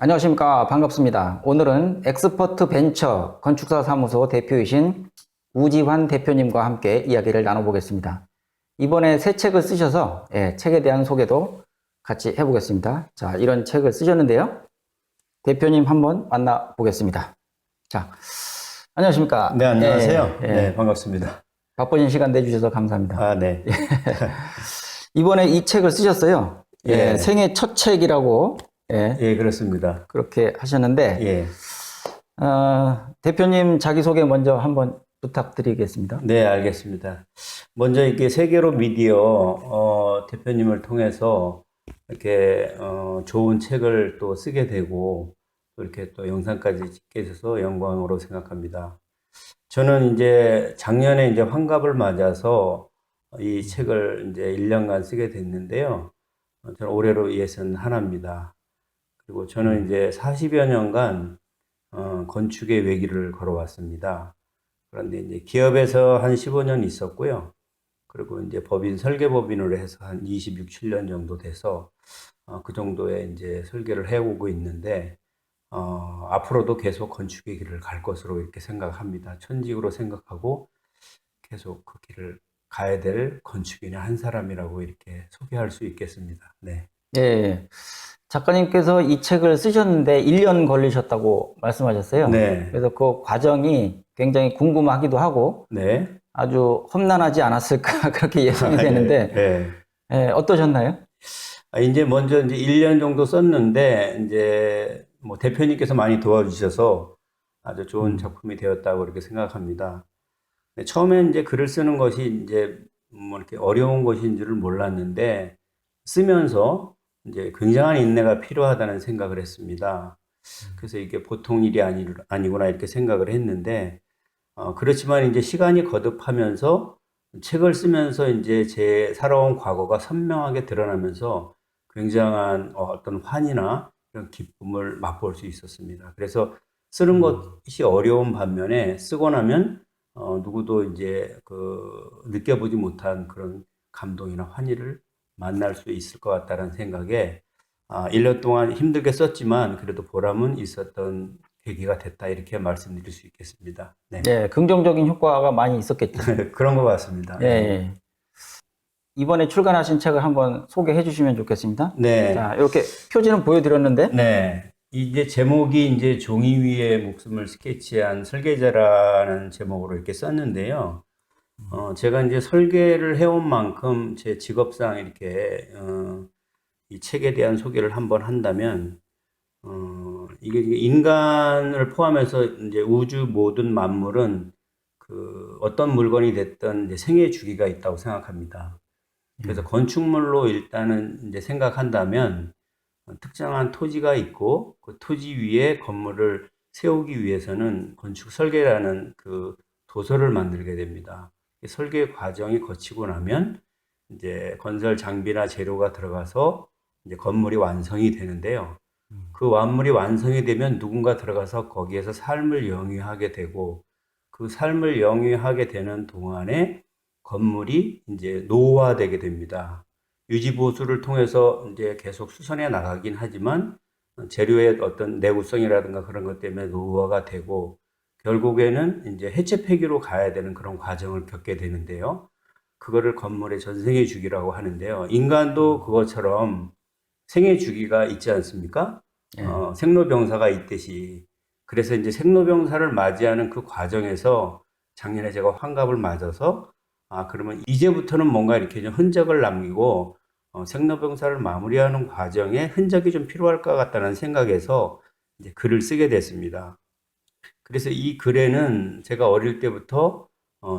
안녕하십니까. 반갑습니다. 오늘은 엑스퍼트 벤처 건축사 사무소 대표이신 우지환 대표님과 함께 이야기를 나눠보겠습니다. 이번에 새 책을 쓰셔서 책에 대한 소개도 같이 해보겠습니다. 자, 이런 책을 쓰셨는데요. 대표님 한번 만나보겠습니다. 자, 안녕하십니까. 네, 안녕하세요. 네, 반갑습니다. 바쁘신 시간 내주셔서 감사합니다. 아, 네. 이번에 이 책을 쓰셨어요. 예. 생애 첫 책이라고 예, 그렇습니다. 그렇게 하셨는데 예. 대표님 자기소개 먼저 한번 부탁드리겠습니다. 네, 알겠습니다. 먼저 이렇게 세계로 미디어 대표님을 통해서 이렇게 좋은 책을 또 쓰게 되고 또 이렇게 또 영상까지 찍게 돼서 영광으로 생각합니다. 저는 이제 작년에 이제 환갑을 맞아서 이 책을 이제 1년간 쓰게 됐는데요. 저는 올해로 61입니다. 그리고 저는 이제 40여 년간 건축의 외길을 걸어왔습니다. 그런데 이제 기업에서 한 15년 있었고요. 그리고 이제 법인, 설계법인으로 해서 한 26, 7년 정도 돼서 그 정도의 이제 설계를 해오고 있는데 앞으로도 계속 건축의 길을 갈 것으로 이렇게 생각합니다. 천직으로 생각하고 계속 그 길을 가야 될 건축인의 한 사람이라고 이렇게 소개할 수 있겠습니다. 네. 예. 작가님께서 이 책을 쓰셨는데 1년 걸리셨다고 말씀하셨어요. 네. 그래서 그 과정이 굉장히 궁금하기도 하고 네. 아주 험난하지 않았을까 그렇게 예상이 되는데 네. 어떠셨나요? 이제 먼저 이제 1년 정도 썼는데 이제 뭐 대표님께서 많이 도와주셔서 아주 좋은 작품이 되었다고 이렇게 생각합니다. 처음엔 이제 글을 쓰는 것이 이제 뭐 이렇게 어려운 것인 줄을 몰랐는데 쓰면서 이제 굉장한 인내가 필요하다는 생각을 했습니다. 그래서 이게 보통 일이 아니구나 이렇게 생각을 했는데 그렇지만 이제 시간이 거듭하면서 책을 쓰면서 이제 제 살아온 과거가 선명하게 드러나면서 굉장한 어떤 환희나 이런 기쁨을 맛볼 수 있었습니다. 그래서 쓰는 것이 어려운 반면에 쓰고 나면 누구도 이제 느껴보지 못한 그런 감동이나 환희를 만날 수 있을 것 같다는 생각에 1년 동안 힘들게 썼지만 그래도 보람은 있었던 계기가 됐다 이렇게 말씀드릴 수 있겠습니다. 네. 네, 긍정적인 효과가 많이 있었겠죠. 그런 것 같습니다. 예. 이번에 출간하신 책을 한번 소개해 주시면 좋겠습니다. 네. 자, 이렇게 표지는 보여드렸는데 네. 이제 제목이 이제 종이 위에 목숨을 스케치한 설계자라는 제목으로 이렇게 썼는데요. 제가 이제 설계를 해온 만큼 제 직업상 이렇게 이 책에 대한 소개를 한번 한다면 이게 인간을 포함해서 이제 우주 모든 만물은 어떤 물건이 됐든 이제 생애 주기가 있다고 생각합니다. 그래서 건축물로 일단은 이제 생각한다면 특정한 토지가 있고 그 토지 위에 건물을 세우기 위해서는 건축 설계라는 그 도서를 만들게 됩니다. 설계 과정이 거치고 나면 이제 건설 장비나 재료가 들어가서 이제 건물이 완성이 되는데요. 그 완물이 완성이 되면 누군가 들어가서 거기에서 삶을 영위하게 되고 그 삶을 영위하게 되는 동안에 건물이 이제 노후화되게 됩니다. 유지보수를 통해서 이제 계속 수선해 나가긴 하지만 재료의 어떤 내구성이라든가 그런 것 때문에 노후화가 되고 결국에는 이제 해체 폐기로 가야 되는 그런 과정을 겪게 되는데요. 그거를 건물의 전생의 주기라고 하는데요. 인간도 그것처럼 생애 주기가 있지 않습니까? 생로병사가 있듯이. 그래서 이제 생로병사를 맞이하는 그 과정에서 작년에 제가 환갑을 맞아서 그러면 이제부터는 뭔가 이렇게 좀 흔적을 남기고 생로병사를 마무리하는 과정에 흔적이 좀 필요할 것 같다는 생각에서 이제 글을 쓰게 됐습니다. 그래서 이 글에는 제가 어릴 때부터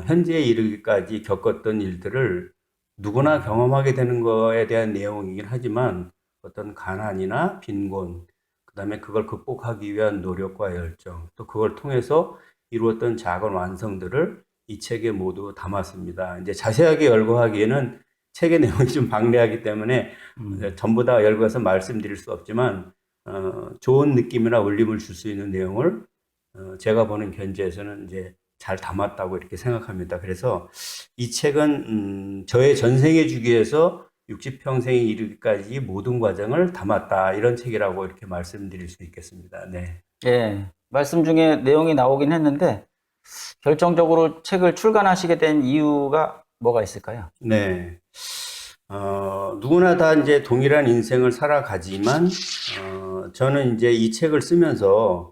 현재에 이르기까지 겪었던 일들을 누구나 경험하게 되는 거에 대한 내용이긴 하지만 어떤 가난이나 빈곤, 그 다음에 그걸 극복하기 위한 노력과 열정, 또 그걸 통해서 이루었던 작은 완성들을 이 책에 모두 담았습니다. 이제 자세하게 열거하기에는 책의 내용이 좀 방대하기 때문에 전부 다 열거해서 말씀드릴 수 없지만 좋은 느낌이나 울림을 줄 수 있는 내용을 제가 보는 견지에서는 이제 잘 담았다고 이렇게 생각합니다. 그래서 이 책은 저의 전생에 주기에서 60평생에 이르기까지 모든 과정을 담았다. 이런 책이라고 이렇게 말씀드릴 수 있겠습니다. 네. 예, 말씀 중에 내용이 나오긴 했는데 결정적으로 책을 출간하시게 된 이유가 뭐가 있을까요? 네. 누구나 다 이제 동일한 인생을 살아가지만, 저는 이제 이 책을 쓰면서,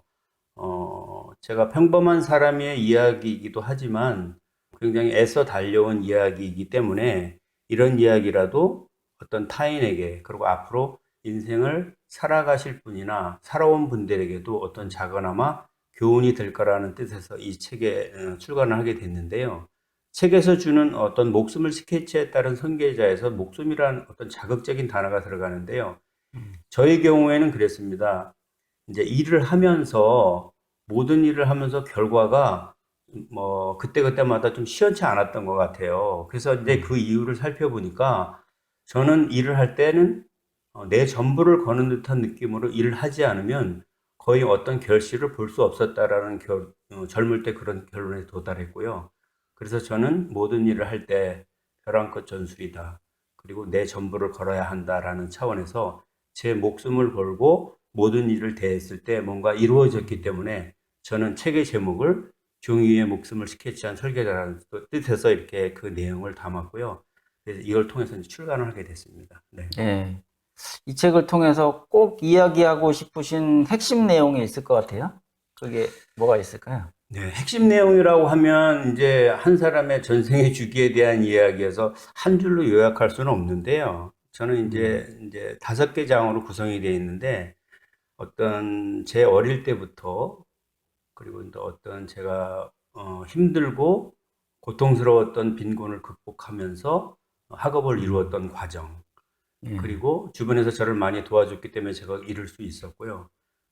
제가 평범한 사람의 이야기이기도 하지만 굉장히 애써 달려온 이야기이기 때문에 이런 이야기라도 어떤 타인에게, 그리고 앞으로 인생을 살아가실 분이나 살아온 분들에게도 어떤 작은아마 교훈이 될 거라는 뜻에서 이 책에 출간을 하게 됐는데요. 책에서 주는 어떤 목숨을 스케치에 따른 선계자에서 목숨이란 어떤 자극적인 단어가 들어가는데요. 저의 경우에는 그랬습니다. 이제 일을 하면서, 모든 일을 하면서 결과가 뭐 그때그때마다 좀 시원치 않았던 것 같아요. 그래서 이제 그 이유를 살펴보니까 저는 일을 할 때는 내 전부를 거는 듯한 느낌으로 일을 하지 않으면 거의 어떤 결실을 볼 수 없었다라는 젊을 때 그런 결론에 도달했고요. 그래서 저는 모든 일을 할 때 벼랑끝 전술이다. 그리고 내 전부를 걸어야 한다라는 차원에서 제 목숨을 걸고 모든 일을 대했을 때 뭔가 이루어졌기 때문에 저는 책의 제목을 종이 위의 목숨을 스케치한 설계자라는 뜻에서 이렇게 그 내용을 담았고요. 그래서 이걸 통해서 이제 출간을 하게 됐습니다. 네. 예, 이 책을 통해서 꼭 이야기하고 싶으신 핵심 내용이 있을 것 같아요. 그게 뭐가 있을까요? 네, 핵심 내용이라고 하면 이제 한 사람의 전생의 주기에 대한 이야기여서 한 줄로 요약할 수는 없는데요. 저는 이제 5개 장으로 구성이 되어 있는데 어떤 제 어릴 때부터 그리고 또 어떤 제가 힘들고 고통스러웠던 빈곤을 극복하면서 학업을 이루었던 과정, 예, 그리고 주변에서 저를 많이 도와줬기 때문에 제가 이룰 수 있었고요.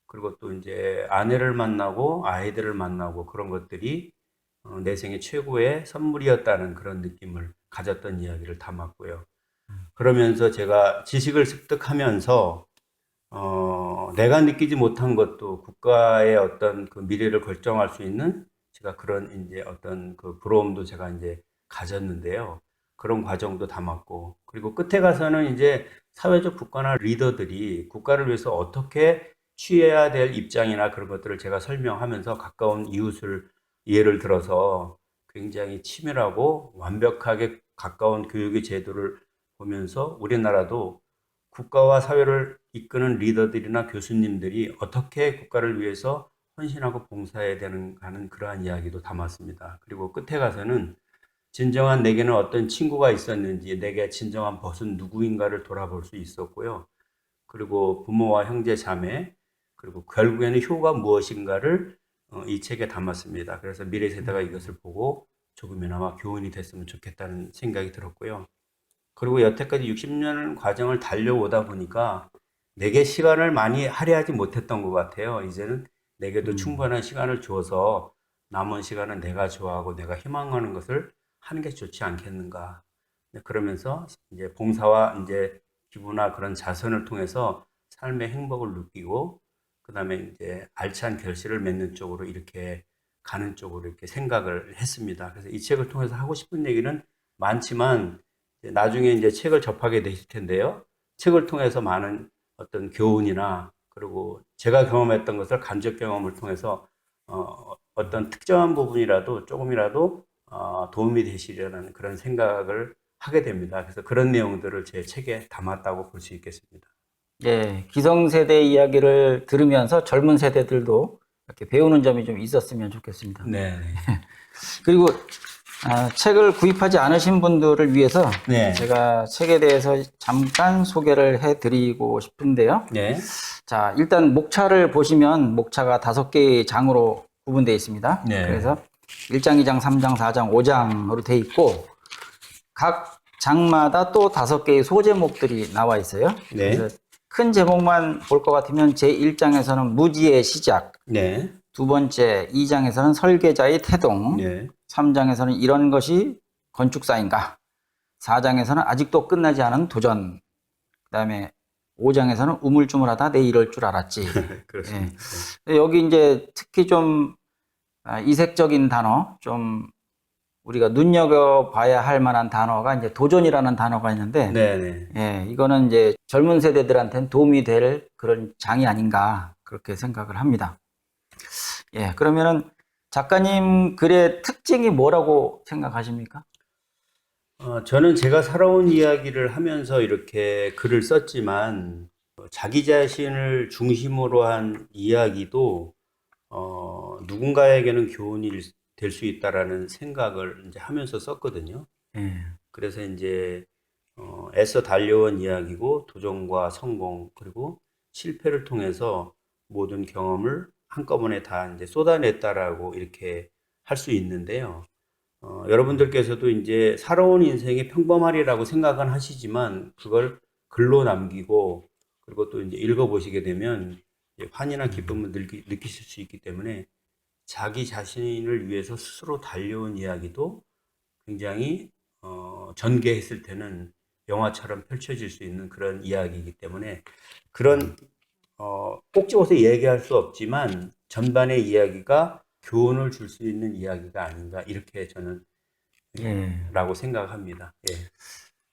그리고 또 이제 아내를 만나고 아이들을 만나고 그런 것들이 내 생애 최고의 선물이었다는 그런 느낌을 가졌던 이야기를 담았고요. 그러면서 제가 지식을 습득하면서 내가 느끼지 못한 것도 국가의 어떤 그 미래를 결정할 수 있는 제가 그런 이제 어떤 그 부러움도 제가 이제 가졌는데요. 그런 과정도 담았고, 그리고 끝에 가서는 이제 사회적 국가나 리더들이 국가를 위해서 어떻게 취해야 될 입장이나 그런 것들을 제가 설명하면서 가까운 이웃을 예를 들어서 굉장히 치밀하고 완벽하게 가까운 교육의 제도를 보면서 우리나라도 국가와 사회를 이끄는 리더들이나 교수님들이 어떻게 국가를 위해서 헌신하고 봉사해야 하는 그러한 이야기도 담았습니다. 그리고 끝에 가서는 진정한 내게는 어떤 친구가 있었는지, 내게 진정한 벗은 누구인가를 돌아볼 수 있었고요. 그리고 부모와 형제 자매, 그리고 결국에는 효가 무엇인가를 이 책에 담았습니다. 그래서 미래 세대가 이것을 보고 조금이나마 교훈이 됐으면 좋겠다는 생각이 들었고요. 그리고 여태까지 60년 과정을 달려오다 보니까 내게 시간을 많이 할애하지 못했던 것 같아요. 이제는 내게도 충분한 시간을 주어서 남은 시간은 내가 좋아하고 내가 희망하는 것을 하는 게 좋지 않겠는가. 그러면서 이제 봉사와 이제 기부나 그런 자선을 통해서 삶의 행복을 느끼고 그다음에 이제 알찬 결실을 맺는 쪽으로 이렇게 가는 쪽으로 이렇게 생각을 했습니다. 그래서 이 책을 통해서 하고 싶은 얘기는 많지만 나중에 이제 책을 접하게 되실 텐데요. 책을 통해서 많은 어떤 교훈이나 그리고 제가 경험했던 것을 간접 경험을 통해서 어떤 특정한 부분이라도 조금이라도 도움이 되시려는 그런 생각을 하게 됩니다. 그래서 그런 내용들을 제 책에 담았다고 볼 수 있겠습니다. 예, 기성세대의 이야기를 들으면서 젊은 세대들도 이렇게 배우는 점이 좀 있었으면 좋겠습니다. 네. 그리고 책을 구입하지 않으신 분들을 위해서 네. 제가 책에 대해서 잠깐 소개를 해드리고 싶은데요. 네. 자, 일단 목차를 보시면 목차가 5개의 장으로 구분되어 있습니다. 네. 그래서 1장, 2장, 3장, 4장, 5장으로 되어 있고 각 장마다 또 5개의 소제목들이 나와 있어요. 네. 그래서 큰 제목만 볼 것 같으면 제1장에서는 무지의 시작, 네. 두 번째 2장에서는 설계자의 태동, 네. 3장에서는 이런 것이 건축사인가, 4장에서는 아직도 끝나지 않은 도전, 그 다음에 5장에서는 우물쭈물하다 내 이럴 줄 알았지. 그렇습니다. 예. 여기 이제 특히 좀 이색적인 단어, 좀 우리가 눈여겨봐야 할 만한 단어가 이제 도전이라는 단어가 있는데, 네네. 예, 이거는 이제 젊은 세대들한테는 도움이 될 그런 장이 아닌가 그렇게 생각을 합니다. 예, 그러면은 작가님 글의 특징이 뭐라고 생각하십니까? 저는 제가 살아온 이야기를 하면서 이렇게 글을 썼지만, 자기 자신을 중심으로 한 이야기도, 누군가에게는 교훈이 될 수 있다라는 생각을 이제 하면서 썼거든요. 예, 그래서 이제, 애써 달려온 이야기고, 도전과 성공, 그리고 실패를 통해서 모든 경험을 한꺼번에 다 이제 쏟아냈다라고 이렇게 할 수 있는데요. 여러분들께서도 이제 살아온 인생이 평범하리라고 생각은 하시지만 그걸 글로 남기고 그리고 또 이제 읽어보시게 되면 이제 환희나 기쁨을 느끼실 수 있기 때문에 자기 자신을 위해서 스스로 달려온 이야기도 굉장히 전개했을 때는 영화처럼 펼쳐질 수 있는 그런 이야기이기 때문에 그런 꼭 집어서 얘기할 수 없지만 전반의 이야기가 교훈을 줄 수 있는 이야기가 아닌가 이렇게 저는 예. 라고 생각합니다. 예.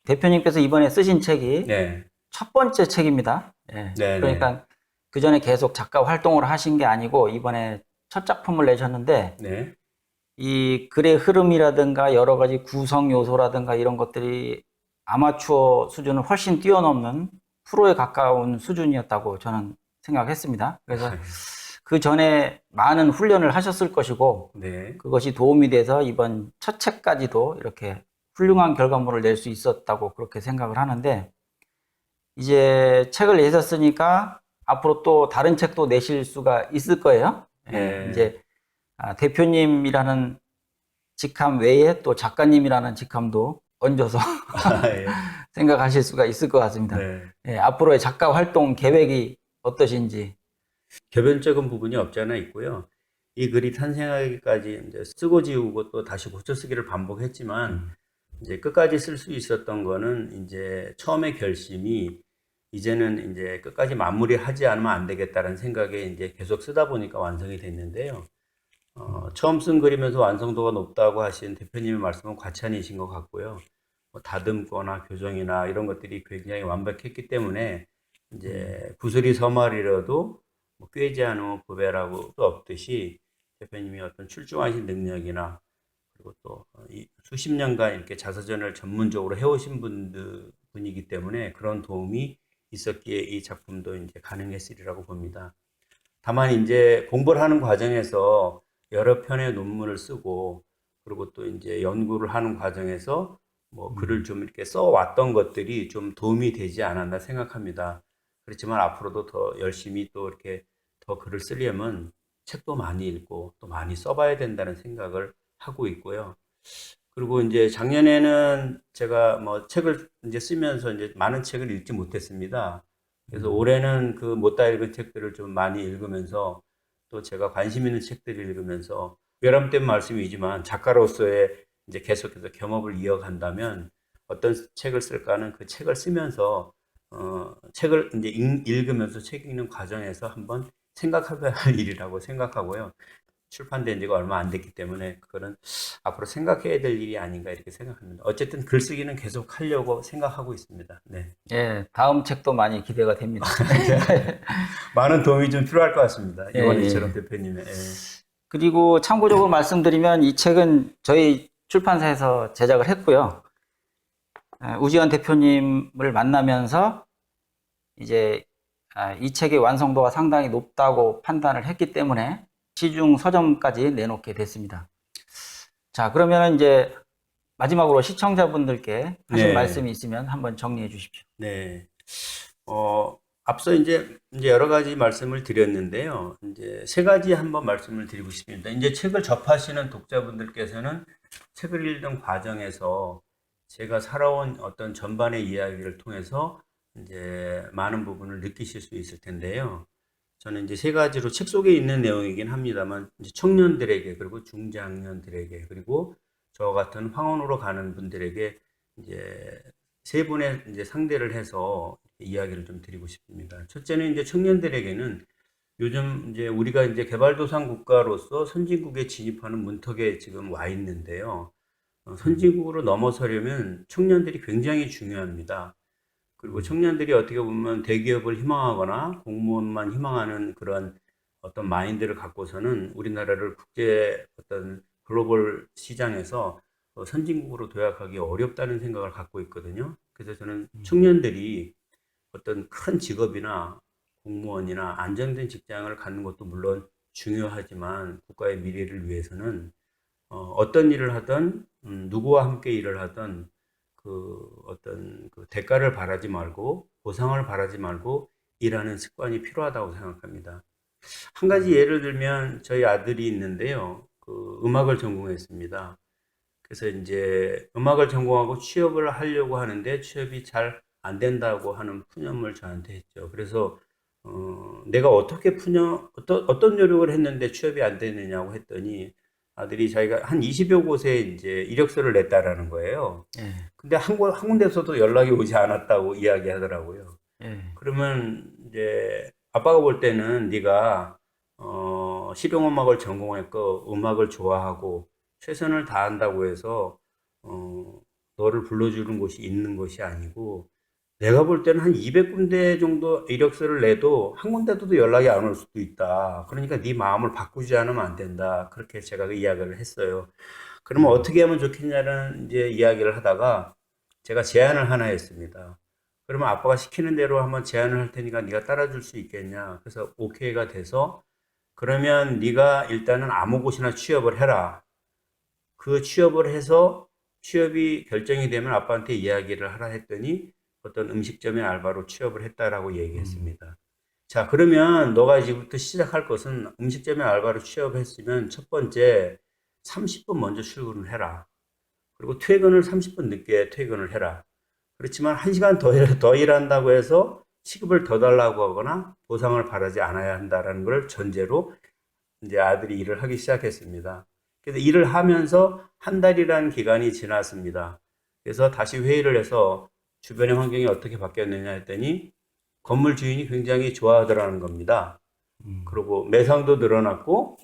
대표님께서 이번에 쓰신 책이 네. 첫 번째 책입니다. 예. 네, 네. 그러니까 그 전에 계속 작가 활동을 하신 게 아니고 이번에 첫 작품을 내셨는데 네. 이 글의 흐름이라든가 여러 가지 구성 요소라든가 이런 것들이 아마추어 수준을 훨씬 뛰어넘는 프로에 가까운 수준이었다고 저는 생각했습니다. 그래서 그 전에 많은 훈련을 하셨을 것이고 네. 그것이 도움이 돼서 이번 첫 책까지도 이렇게 훌륭한 결과물을 낼 수 있었다고 그렇게 생각을 하는데 이제 책을 내셨으니까 앞으로 또 다른 책도 내실 수가 있을 거예요. 네. 이제 대표님이라는 직함 외에 또 작가님이라는 직함도 얹어서 예. 생각하실 수가 있을 것 같습니다. 네. 앞으로의 작가 활동 계획이 어떠신지. 개변적인 부분이 없지 않아 있고요. 이 글이 탄생하기까지 이제 쓰고 지우고 또 다시 고쳐 쓰기를 반복했지만 이제 끝까지 쓸 수 있었던 거는 이제 처음의 결심이 이제는 이제 끝까지 마무리하지 않으면 안 되겠다는 생각에 이제 계속 쓰다 보니까 완성이 됐는데요. 처음 쓴 글이면서 완성도가 높다고 하신 대표님의 말씀은 과찬이신 것 같고요. 뭐 다듬거나 교정이나 이런 것들이 굉장히 완벽했기 때문에 이제 구슬이 서말이라도 뭐 꿰지 않으면 부배라고 또 없듯이 대표님이 어떤 출중하신 능력이나 그리고 또 수십 년간 이렇게 자서전을 전문적으로 해오신 분이기 때문에 그런 도움이 있었기에 이 작품도 이제 가능했으리라고 봅니다. 다만 이제 공부를 하는 과정에서 여러 편의 논문을 쓰고 그리고 또 이제 연구를 하는 과정에서 뭐 글을 좀 이렇게 써왔던 것들이 좀 도움이 되지 않았나 생각합니다. 그렇지만 앞으로도 더 열심히 또 이렇게 더 글을 쓰려면 책도 많이 읽고 또 많이 써봐야 된다는 생각을 하고 있고요. 그리고 이제 작년에는 제가 뭐 책을 이제 쓰면서 이제 많은 책을 읽지 못했습니다. 그래서 올해는 그 못다 읽은 책들을 좀 많이 읽으면서 또 제가 관심 있는 책들을 읽으면서 외람된 말씀이지만 작가로서의 이제 계속해서 겸업을 이어간다면 어떤 책을 쓸까는 그 책을 쓰면서 책을 이제 읽으면서 책 읽는 과정에서 한번 생각해봐야 할 일이라고 생각하고요. 출판된 지가 얼마 안 됐기 때문에 그거는 앞으로 생각해야 될 일이 아닌가 이렇게 생각합니다. 어쨌든 글쓰기는 계속 하려고 생각하고 있습니다. 네. 예, 다음 책도 많이 기대가 됩니다. 많은 도움이 좀 필요할 것 같습니다. 예, 이원희처럼 예. 대표님의. 예. 그리고 참고적으로 말씀드리면 이 책은 저희 출판사에서 제작을 했고요. 우지원 대표님을 만나면서 이제 이 책의 완성도가 상당히 높다고 판단을 했기 때문에 시중 서점까지 내놓게 됐습니다. 자, 그러면 이제 마지막으로 시청자분들께 하실 네. 말씀이 있으면 한번 정리해 주십시오. 네. 앞서 이제 여러 가지 말씀을 드렸는데요. 이제 세 가지 한번 말씀을 드리고 싶습니다. 이제 책을 접하시는 독자분들께서는 책을 읽는 과정에서 제가 살아온 어떤 전반의 이야기를 통해서 이제 많은 부분을 느끼실 수 있을 텐데요. 저는 이제 세 가지로 책 속에 있는 내용이긴 합니다만, 이제 청년들에게, 그리고 중장년들에게, 그리고 저 같은 황혼으로 가는 분들에게 이제 세 분의 이제 상대를 해서 이야기를 좀 드리고 싶습니다. 첫째는 이제 청년들에게는 요즘 이제 우리가 이제 개발도상 국가로서 선진국에 진입하는 문턱에 지금 와 있는데요. 선진국으로 넘어서려면 청년들이 굉장히 중요합니다. 그리고 청년들이 어떻게 보면 대기업을 희망하거나 공무원만 희망하는 그런 어떤 마인드를 갖고서는 우리나라를 국제 어떤 글로벌 시장에서 선진국으로 도약하기 어렵다는 생각을 갖고 있거든요. 그래서 저는 청년들이 어떤 큰 직업이나 공무원이나 안정된 직장을 갖는 것도 물론 중요하지만 국가의 미래를 위해서는 어떤 일을 하든 누구와 함께 일을 하든 그 어떤 그 대가를 바라지 말고 보상을 바라지 말고 일하는 습관이 필요하다고 생각합니다. 한 가지 예를 들면 저희 아들이 있는데요. 그 음악을 전공했습니다. 그래서 이제 음악을 전공하고 취업을 하려고 하는데 취업이 잘 안 된다고 하는 푸념을 저한테 했죠. 그래서 내가 어떻게 어떤 노력을 했는데 취업이 안 되느냐고 했더니 아들이 자기가 한 20여 곳에 이제 이력서를 냈다라는 거예요. 예, 근데 한 군데서도 연락이 오지 않았다고 이야기하더라고요. 예, 그러면 이제 아빠가 볼 때는 네가 실용음악을 전공했고 음악을 좋아하고 최선을 다한다고 해서 너를 불러주는 곳이 있는 것이 아니고 내가 볼 때는 한 200군데 정도 이력서를 내도 한 군데도 연락이 안 올 수도 있다. 그러니까 네 마음을 바꾸지 않으면 안 된다. 그렇게 제가 그 이야기를 했어요. 그러면 어떻게 하면 좋겠냐는 이제 이야기를 하다가 제가 제안을 하나 했습니다. 그러면 아빠가 시키는 대로 한번 제안을 할 테니까 네가 따라줄 수 있겠냐. 그래서 오케이가 돼서 그러면 네가 일단은 아무 곳이나 취업을 해라. 그 취업을 해서 취업이 결정이 되면 아빠한테 이야기를 하라 했더니 어떤 음식점의 알바로 취업을 했다라고 얘기했습니다. 자, 그러면 너가 이제부터 시작할 것은 음식점의 알바로 취업했으면 첫 번째 30분 먼저 출근을 해라. 그리고 퇴근을 30분 늦게 퇴근을 해라. 그렇지만 1시간 더 일한다고 해서 시급을 더 달라고 하거나 보상을 바라지 않아야 한다라는 걸 전제로 이제 아들이 일을 하기 시작했습니다. 그래서 일을 하면서 한 달이라는 기간이 지났습니다. 그래서 다시 회의를 해서 주변의 환경이 어떻게 바뀌었느냐 했더니 건물 주인이 굉장히 좋아하더라는 겁니다. 그리고 매상도 늘어났고,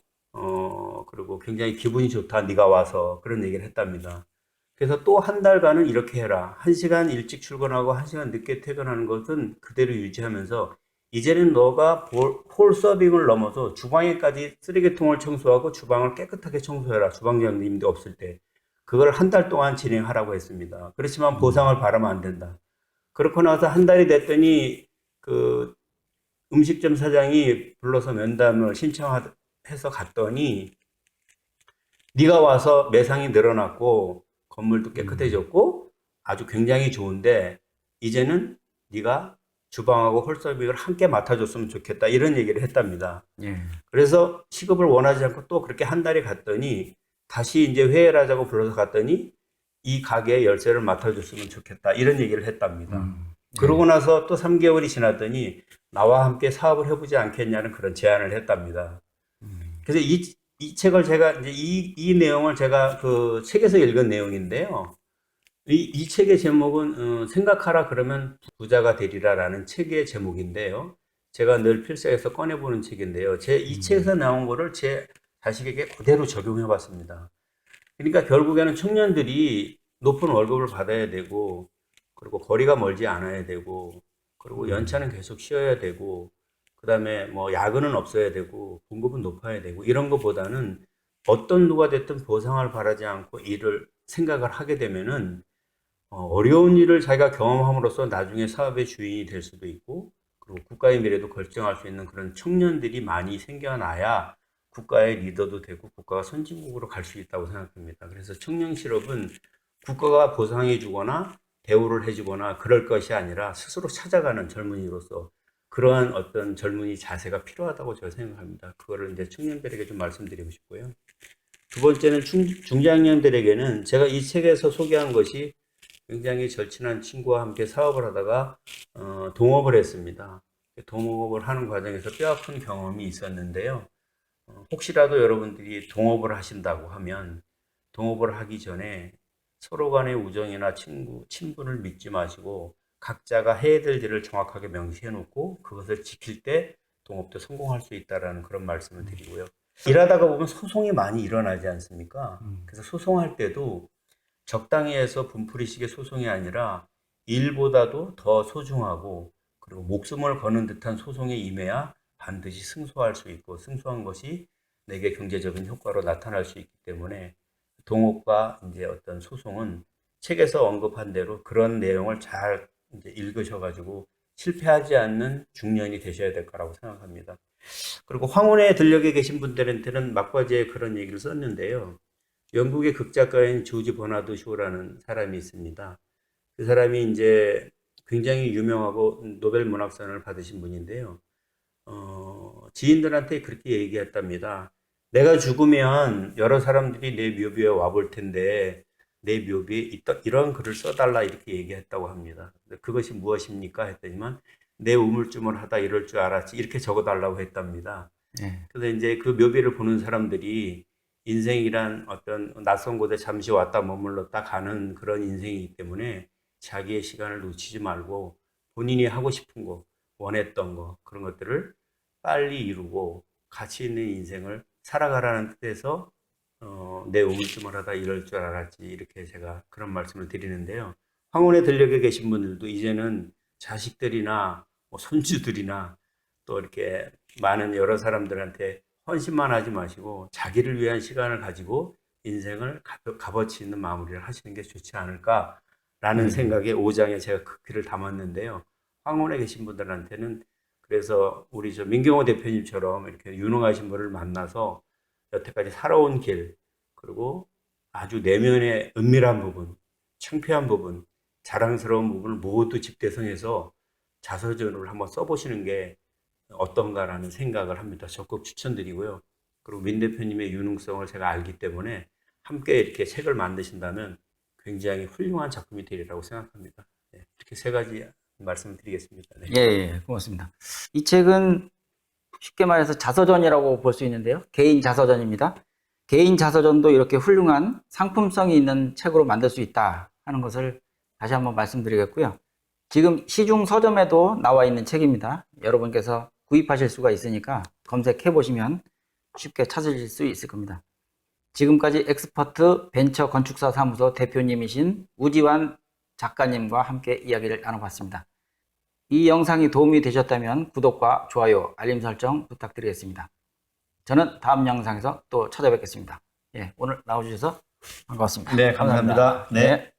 그리고 굉장히 기분이 좋다, 네가 와서 그런 얘기를 했답니다. 그래서 또 한 달간은 이렇게 해라. 1시간 일찍 출근하고 1시간 늦게 퇴근하는 것은 그대로 유지하면서 이제는 너가 홀 서빙을 넘어서 주방에까지 쓰레기통을 청소하고 주방을 깨끗하게 청소해라. 주방장님도 없을 때. 그걸 한 달 동안 진행하라고 했습니다. 그렇지만 보상을 바라면 안 된다. 그렇고 나서 한 달이 됐더니 그 음식점 사장이 불러서 면담을 신청해서 갔더니 네가 와서 매상이 늘어났고 건물도 깨끗해졌고 아주 굉장히 좋은데 이제는 네가 주방하고 홀서빙을 함께 맡아줬으면 좋겠다 이런 얘기를 했답니다. 예, 그래서 시급을 원하지 않고 또 그렇게 한 달이 갔더니 다시 이제 회의를 하자고 불러서 갔더니 이 가게 열쇠를 맡아줬으면 좋겠다 이런 얘기를 했답니다. 그러고 나서 또 3개월이 지났더니 나와 함께 사업을 해보지 않겠냐는 그런 제안을 했답니다. 그래서 이 책을 제가 이제 이 내용을 제가 그 책에서 읽은 내용인데요. 이 책의 제목은 생각하라 그러면 부자가 되리라라는 책의 제목인데요. 제가 늘 필사에서 꺼내보는 책인데요. 이 책에서 나온 거를 제 자식에게 그대로 적용해 봤습니다. 그러니까 결국에는 청년들이 높은 월급을 받아야 되고, 그리고 거리가 멀지 않아야 되고, 그리고 연차는 계속 쉬어야 되고, 그 다음에 뭐 야근은 없어야 되고, 봉급은 높아야 되고, 이런 것보다는 어떤 누가 됐든 보상을 바라지 않고 일을 생각을 하게 되면은, 어려운 일을 자기가 경험함으로써 나중에 사업의 주인이 될 수도 있고, 그리고 국가의 미래도 결정할 수 있는 그런 청년들이 많이 생겨나야 국가의 리더도 되고 국가가 선진국으로 갈 수 있다고 생각합니다. 그래서 청년 실업은 국가가 보상해 주거나 대우를 해 주거나 그럴 것이 아니라 스스로 찾아가는 젊은이로서 그러한 어떤 젊은이 자세가 필요하다고 제가 생각합니다. 그거를 이제 청년들에게 좀 말씀드리고 싶고요. 두 번째는 중장년들에게는 제가 이 책에서 소개한 것이 굉장히 절친한 친구와 함께 사업을 하다가 동업을 했습니다. 동업을 하는 과정에서 뼈아픈 경험이 있었는데요. 혹시라도 여러분들이 동업을 하신다고 하면 동업을 하기 전에 서로 간의 우정이나 친분을 믿지 마시고 각자가 해야 될 일을 정확하게 명시해 놓고 그것을 지킬 때 동업도 성공할 수 있다라는 그런 말씀을 드리고요. 일하다가 보면 소송이 많이 일어나지 않습니까? 그래서 소송할 때도 적당히 해서 분풀이식의 소송이 아니라 일보다도 더 소중하고 그리고 목숨을 거는 듯한 소송에 임해야 반드시 승소할 수 있고 승소한 것이 내게 경제적인 효과로 나타날 수 있기 때문에 동업과 이제 어떤 소송은 책에서 언급한 대로 그런 내용을 잘 이제 읽으셔가지고 실패하지 않는 중년이 되셔야 될 거라고 생각합니다. 그리고 황혼의 들녘에 계신 분들한테는 막바지에 그런 얘기를 썼는데요. 영국의 극작가인 조지 버나드 쇼라는 사람이 있습니다. 그 사람이 이제 굉장히 유명하고 노벨 문학상을 받으신 분인데요. 지인들한테 그렇게 얘기했답니다. 내가 죽으면 여러 사람들이 내 묘비에 와볼 텐데 내 묘비에 이런 글을 써달라 이렇게 얘기했다고 합니다. 그것이 무엇입니까? 했더니만 내 우물쭈물 하다 이럴 줄 알았지 이렇게 적어달라고 했답니다. 예. 그래서 이제 그 묘비를 보는 사람들이 인생이란 어떤 낯선 곳에 잠시 왔다 머물렀다 가는 그런 인생이기 때문에 자기의 시간을 놓치지 말고 본인이 하고 싶은 거, 원했던 거, 그런 것들을 빨리 이루고 가치 있는 인생을 살아가라는 뜻에서 내 우물쭈물하다 이럴 줄 알았지 이렇게 제가 그런 말씀을 드리는데요. 황혼의 들녘에 계신 분들도 이제는 자식들이나 뭐 손주들이나 또 이렇게 많은 여러 사람들한테 헌신만 하지 마시고 자기를 위한 시간을 가지고 인생을 값어치 있는 마무리를 하시는 게 좋지 않을까라는 생각에 5장에 제가 그 글을 담았는데요. 황혼에 계신 분들한테는 그래서 우리 저 민경호 대표님처럼 이렇게 유능하신 분을 만나서 여태까지 살아온 길 그리고 아주 내면의 은밀한 부분, 창피한 부분, 자랑스러운 부분을 모두 집대성해서 자서전을 한번 써보시는 게 어떤가라는 생각을 합니다. 적극 추천드리고요. 그리고 민 대표님의 유능성을 제가 알기 때문에 함께 이렇게 책을 만드신다면 굉장히 훌륭한 작품이 되리라고 생각합니다. 네, 이렇게 세 가지 말씀을 드리겠습니다. 네. 예, 고맙습니다. 이 책은 쉽게 말해서 자서전이라고 볼 수 있는데요. 개인 자서전입니다. 개인 자서전도 이렇게 훌륭한 상품성이 있는 책으로 만들 수 있다 하는 것을 다시 한번 말씀드리겠고요. 지금 시중 서점에도 나와 있는 책입니다. 여러분께서 구입하실 수가 있으니까 검색해 보시면 쉽게 찾으실 수 있을 겁니다. 지금까지 엑스퍼트 벤처 건축사 사무소 대표님이신 우지환 작가님과 함께 이야기를 나눠봤습니다. 이 영상이 도움이 되셨다면 구독과 좋아요, 알림 설정 부탁드리겠습니다. 저는 다음 영상에서 또 찾아뵙겠습니다. 예, 오늘 나와주셔서 반갑습니다. 네, 감사합니다. 네.